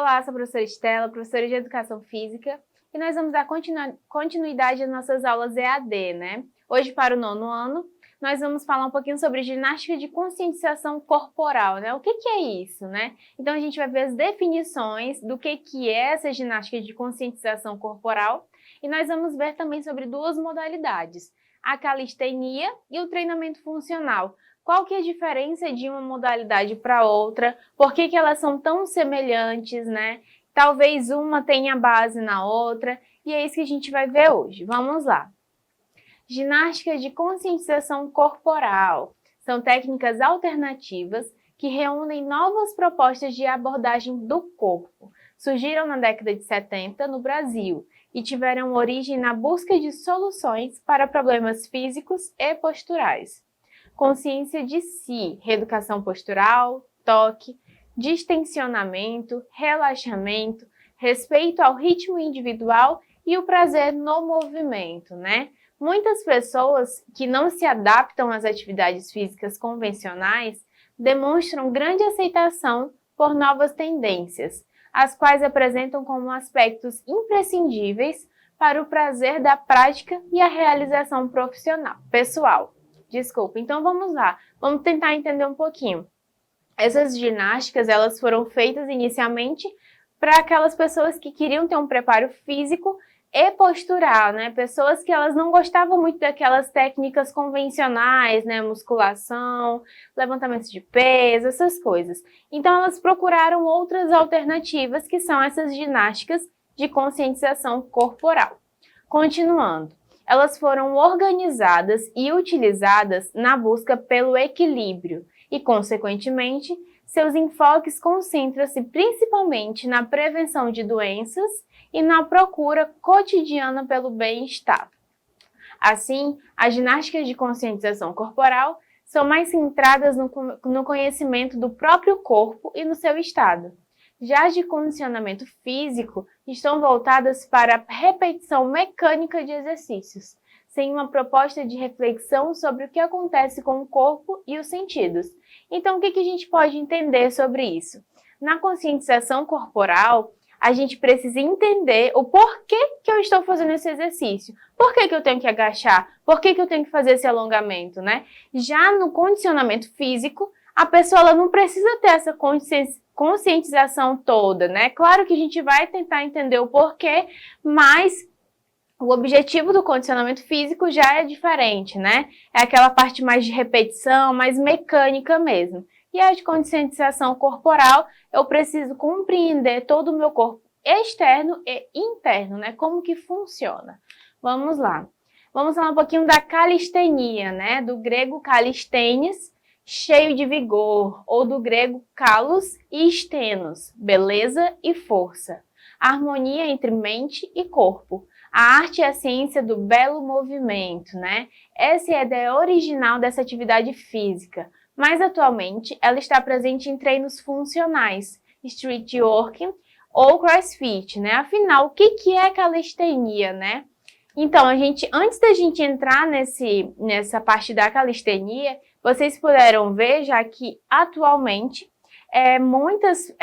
Olá, sou a professora Estela, professora de Educação Física, e nós vamos dar continuidade às nossas aulas EAD, né? Hoje, para o 9º ano, nós vamos falar um pouquinho sobre ginástica de conscientização corporal, né? O que é isso, né? Então, a gente vai ver as definições do que é essa ginástica de conscientização corporal, e nós vamos ver também sobre duas modalidades, a calistenia e o treinamento funcional. Qual que é a diferença de uma modalidade para outra? Por que elas são tão semelhantes, né? Talvez uma tenha base na outra, e é isso que a gente vai ver hoje. Vamos lá. Ginástica de conscientização corporal. São técnicas alternativas que reúnem novas propostas de abordagem do corpo. Surgiram na década de 70 no Brasil e tiveram origem na busca de soluções para problemas físicos e posturais. Consciência de si, reeducação postural, toque, distensionamento, relaxamento, respeito ao ritmo individual e o prazer no movimento, né? Muitas pessoas que não se adaptam às atividades físicas convencionais demonstram grande aceitação por novas tendências, as quais apresentam como aspectos imprescindíveis para o prazer da prática e a realização pessoal. Então vamos lá, vamos tentar entender um pouquinho. Essas ginásticas, elas foram feitas inicialmente para aquelas pessoas que queriam ter um preparo físico e postural, né? Pessoas que elas não gostavam muito daquelas técnicas convencionais, né? Musculação, levantamento de peso, essas coisas. Então elas procuraram outras alternativas, que são essas ginásticas de conscientização corporal. Continuando. Elas foram organizadas e utilizadas na busca pelo equilíbrio e, consequentemente, seus enfoques concentram-se principalmente na prevenção de doenças e na procura cotidiana pelo bem-estar. Assim, as ginásticas de conscientização corporal são mais centradas no conhecimento do próprio corpo e no seu estado. Já as de condicionamento físico estão voltadas para a repetição mecânica de exercícios, sem uma proposta de reflexão sobre o que acontece com o corpo e os sentidos. Então, o que a gente pode entender sobre isso? Na conscientização corporal, a gente precisa entender o porquê que eu estou fazendo esse exercício. Por que eu tenho que agachar? Por que eu tenho que fazer esse alongamento, né? Já no condicionamento físico, a pessoa ela não precisa ter essa conscientização toda, né? Claro que a gente vai tentar entender o porquê, mas o objetivo do condicionamento físico já é diferente, né? É aquela parte mais de repetição, mais mecânica mesmo. E a de conscientização corporal, eu preciso compreender todo o meu corpo externo e interno, né? Como que funciona. Vamos lá. Vamos falar um pouquinho da calistenia, né? Do grego kalistênis, cheio de vigor, ou do grego kalos e stenos, beleza e força. Harmonia entre mente e corpo. A arte é a ciência do belo movimento, né? Essa é a ideia original dessa atividade física, mas atualmente ela está presente em treinos funcionais, street working ou crossfit, né? Afinal, o que é calistenia, né? Então, antes da gente entrar nessa parte da calistenia, vocês puderam ver já que atualmente muitas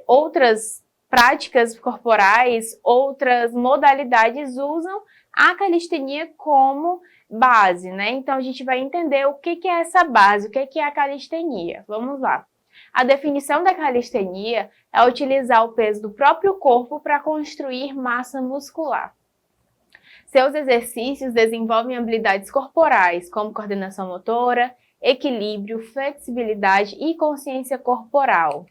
outras práticas corporais, outras modalidades usam a calistenia como base, né? Então, a gente vai entender o que é essa base, o que é a calistenia. Vamos lá. A definição da calistenia é utilizar o peso do próprio corpo para construir massa muscular. Seus exercícios desenvolvem habilidades corporais, como coordenação motora, equilíbrio, flexibilidade e consciência corporal.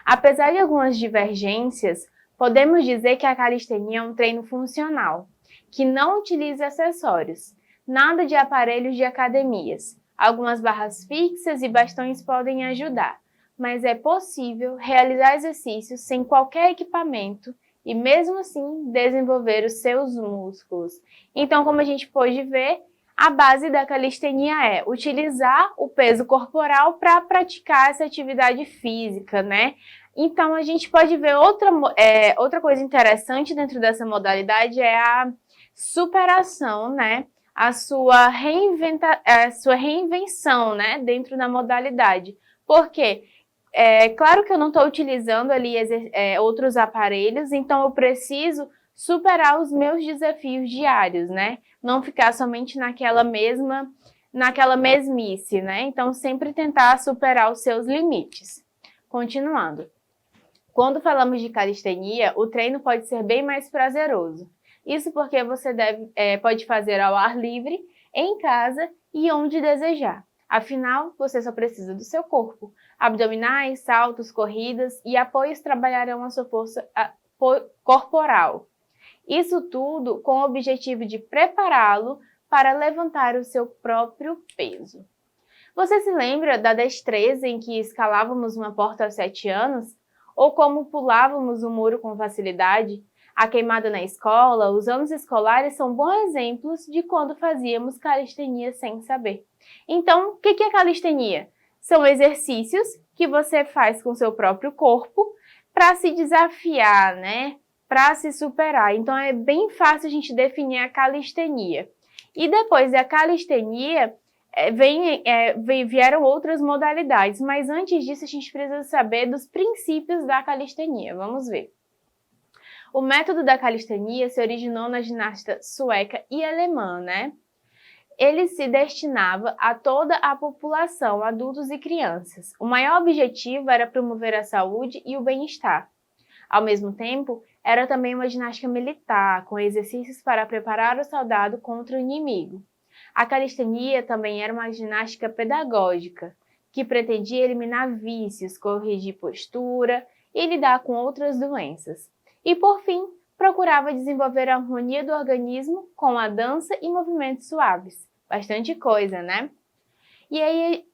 Apesar de algumas divergências, podemos dizer que a calistenia é um treino funcional, que não utiliza acessórios, nada de aparelhos de academias. Algumas barras fixas e bastões podem ajudar, mas é possível realizar exercícios sem qualquer equipamento e mesmo assim desenvolver os seus músculos. Então, como a gente pôde ver, a base da calistenia é utilizar o peso corporal para praticar essa atividade física, né? Então, a gente pode ver outra coisa interessante dentro dessa modalidade é a superação, né? A sua reinvenção, né? Dentro da modalidade. Por quê? É claro que eu não estou utilizando ali outros aparelhos, então eu preciso superar os meus desafios diários, né? Não ficar somente naquela mesmice, né? Então sempre tentar superar os seus limites. Continuando. Quando falamos de calistenia, o treino pode ser bem mais prazeroso. Isso porque você pode fazer ao ar livre, em casa e onde desejar. Afinal, você só precisa do seu corpo. Abdominais, saltos, corridas e apoios trabalharão a sua força corporal. Isso tudo com o objetivo de prepará-lo para levantar o seu próprio peso. Você se lembra da destreza em que escalávamos uma porta aos 7 anos? Ou como pulávamos um muro com facilidade? A queimada na escola, os anos escolares são bons exemplos de quando fazíamos calistenia sem saber. Então, o que é calistenia? São exercícios que você faz com o seu próprio corpo para se desafiar, né? Para se superar. Então, é bem fácil a gente definir a calistenia. E depois da calistenia, vieram outras modalidades, mas antes disso a gente precisa saber dos princípios da calistenia. Vamos ver. O método da calistenia se originou na ginástica sueca e alemã, né? Ele se destinava a toda a população, adultos e crianças. O maior objetivo era promover a saúde e o bem-estar. Ao mesmo tempo, era também uma ginástica militar, com exercícios para preparar o soldado contra o inimigo. A calistenia também era uma ginástica pedagógica, que pretendia eliminar vícios, corrigir postura e lidar com outras doenças. E, por fim, procurava desenvolver a harmonia do organismo com a dança e movimentos suaves. Bastante coisa, né?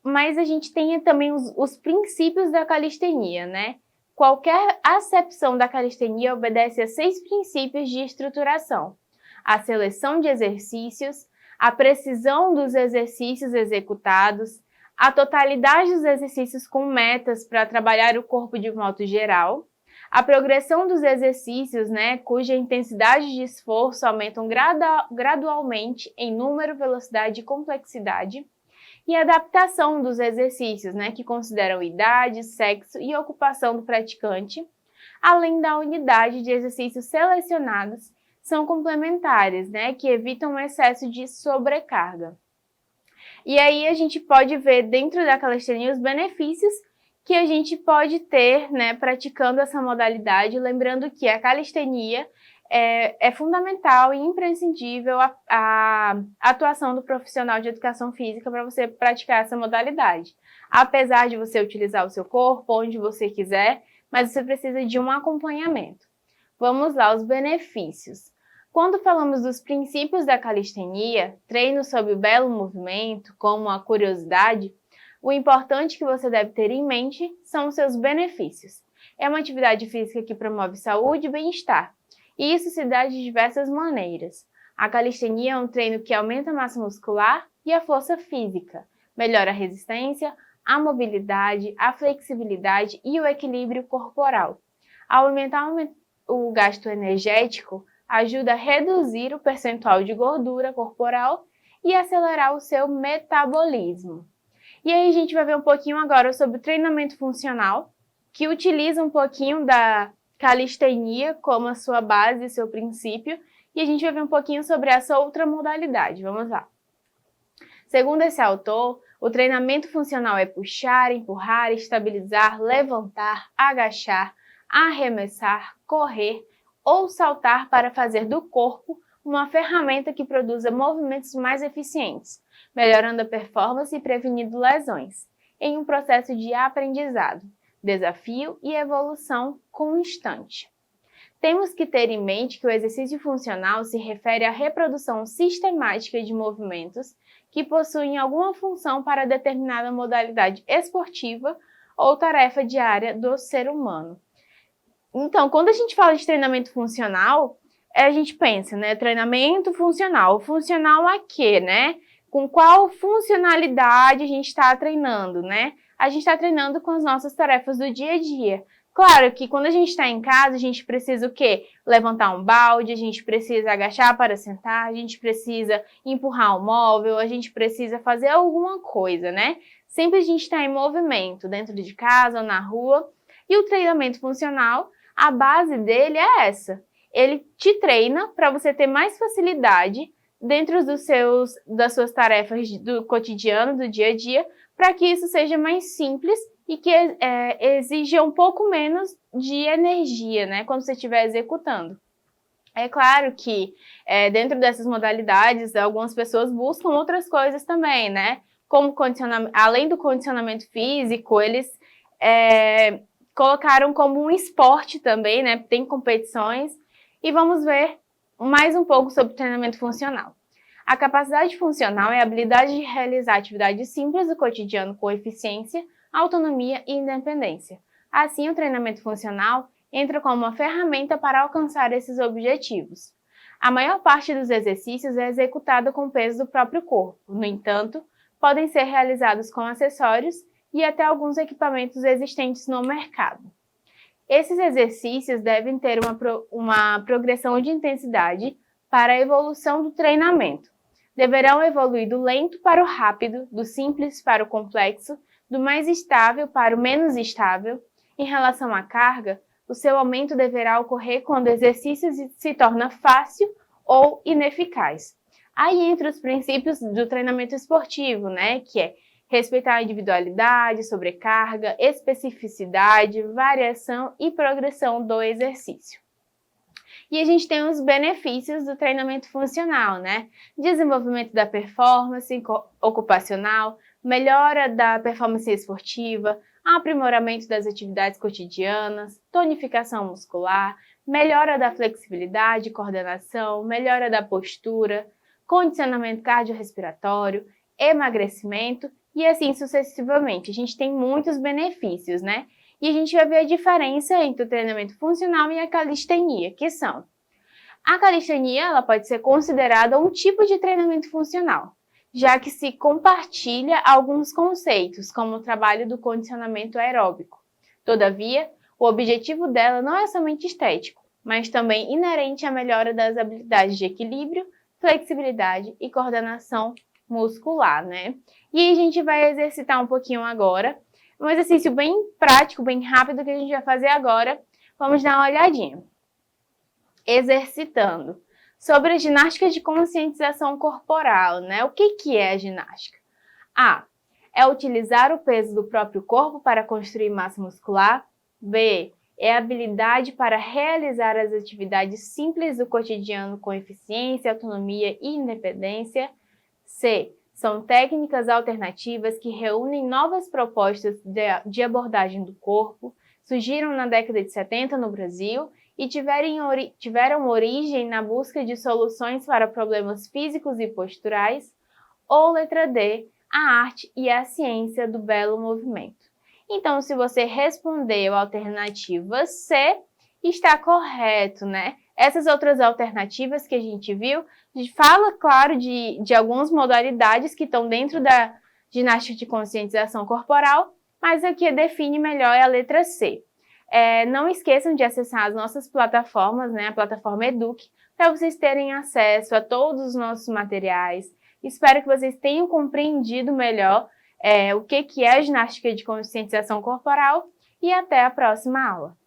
Mas a gente tem também os princípios da calistenia, né? Qualquer acepção da calistenia obedece a 6 princípios de estruturação: a seleção de exercícios, a precisão dos exercícios executados, a totalidade dos exercícios com metas para trabalhar o corpo de modo geral, a progressão dos exercícios, né, cuja intensidade de esforço aumentam gradualmente em número, velocidade e complexidade, e a adaptação dos exercícios, né, que consideram idade, sexo e ocupação do praticante, além da unidade de exercícios selecionados, são complementares, né, que evitam o excesso de sobrecarga. E aí a gente pode ver dentro da calistenia os benefícios que a gente pode ter, né, praticando essa modalidade, lembrando que a calistenia é fundamental e imprescindível a atuação do profissional de educação física para você praticar essa modalidade. Apesar de você utilizar o seu corpo onde você quiser, mas você precisa de um acompanhamento. Vamos lá, os benefícios. Quando falamos dos princípios da calistenia, treino sob o belo movimento, como a curiosidade, o importante que você deve ter em mente são os seus benefícios. É uma atividade física que promove saúde e bem-estar, e isso se dá de diversas maneiras. A calistenia é um treino que aumenta a massa muscular e a força física, melhora a resistência, a mobilidade, a flexibilidade e o equilíbrio corporal. Ao aumentar o gasto energético, ajuda a reduzir o percentual de gordura corporal e acelerar o seu metabolismo. E aí a gente vai ver um pouquinho agora sobre o treinamento funcional, que utiliza um pouquinho da calistenia como a sua base, seu princípio, e a gente vai ver um pouquinho sobre essa outra modalidade. Vamos lá. Segundo esse autor, o treinamento funcional é puxar, empurrar, estabilizar, levantar, agachar, arremessar, correr ou saltar para fazer do corpo uma ferramenta que produza movimentos mais eficientes, melhorando a performance e prevenindo lesões, em um processo de aprendizado, desafio e evolução constante. Temos que ter em mente que o exercício funcional se refere à reprodução sistemática de movimentos que possuem alguma função para determinada modalidade esportiva ou tarefa diária do ser humano. Então, quando a gente fala de treinamento funcional, a gente pensa, né, treinamento funcional. Funcional a quê, né? Com qual funcionalidade a gente está treinando, né? A gente está treinando com as nossas tarefas do dia a dia, Claro que quando a gente está em casa, a gente precisa o quê? Levantar um balde, a gente precisa agachar para sentar, a gente precisa empurrar um móvel, a gente precisa fazer alguma coisa, né? Sempre a gente está em movimento, dentro de casa ou na rua. E o treinamento funcional, a base dele é essa. Ele te treina para você ter mais facilidade dentro das suas tarefas do cotidiano, do dia a dia, para que isso seja mais simples e que exija um pouco menos de energia, né, quando você estiver executando. É claro que dentro dessas modalidades, algumas pessoas buscam outras coisas também, né? Como além do condicionamento físico, eles colocaram como um esporte também, né? Tem competições. E vamos ver mais um pouco sobre treinamento funcional. A capacidade funcional é a habilidade de realizar atividades simples do cotidiano com eficiência, autonomia e independência. Assim, o treinamento funcional entra como uma ferramenta para alcançar esses objetivos. A maior parte dos exercícios é executada com o peso do próprio corpo. No entanto, podem ser realizados com acessórios e até alguns equipamentos existentes no mercado. Esses exercícios devem ter uma progressão de intensidade para a evolução do treinamento. Deverão evoluir do lento para o rápido, do simples para o complexo, do mais estável para o menos estável. Em relação à carga, o seu aumento deverá ocorrer quando o exercício se torna fácil ou ineficaz. Aí entra os princípios do treinamento esportivo, né, que é respeitar a individualidade, sobrecarga, especificidade, variação e progressão do exercício. E a gente tem os benefícios do treinamento funcional, né? Desenvolvimento da performance ocupacional, melhora da performance esportiva, aprimoramento das atividades cotidianas, tonificação muscular, melhora da flexibilidade, coordenação, melhora da postura, condicionamento cardiorrespiratório, emagrecimento e assim sucessivamente. A gente tem muitos benefícios, né? E a gente vai ver a diferença entre o treinamento funcional e a calistenia, que são: a calistenia ela pode ser considerada um tipo de treinamento funcional, já que se compartilha alguns conceitos, como o trabalho do condicionamento aeróbico. Todavia, o objetivo dela não é somente estético, mas também inerente à melhora das habilidades de equilíbrio, flexibilidade e coordenação muscular, né? E a gente vai exercitar um pouquinho agora, um exercício bem prático, bem rápido que a gente vai fazer agora. Vamos dar uma olhadinha. Exercitando. Sobre a ginástica de conscientização corporal, né? O que é a ginástica? A. É utilizar o peso do próprio corpo para construir massa muscular. B. É a habilidade para realizar as atividades simples do cotidiano com eficiência, autonomia e independência. C. São técnicas alternativas que reúnem novas propostas de abordagem do corpo, surgiram na década de 70 no Brasil e tiveram origem na busca de soluções para problemas físicos e posturais. Ou letra D, a arte e a ciência do belo movimento. Então, se você respondeu a alternativa C, está correto, né? Essas outras alternativas que a gente viu, fala, claro, de algumas modalidades que estão dentro da ginástica de conscientização corporal, mas a que define melhor é a letra C. Não esqueçam de acessar as nossas plataformas, né? A plataforma Eduque, para vocês terem acesso a todos os nossos materiais. Espero que vocês tenham compreendido melhor o que é a ginástica de conscientização corporal e até a próxima aula.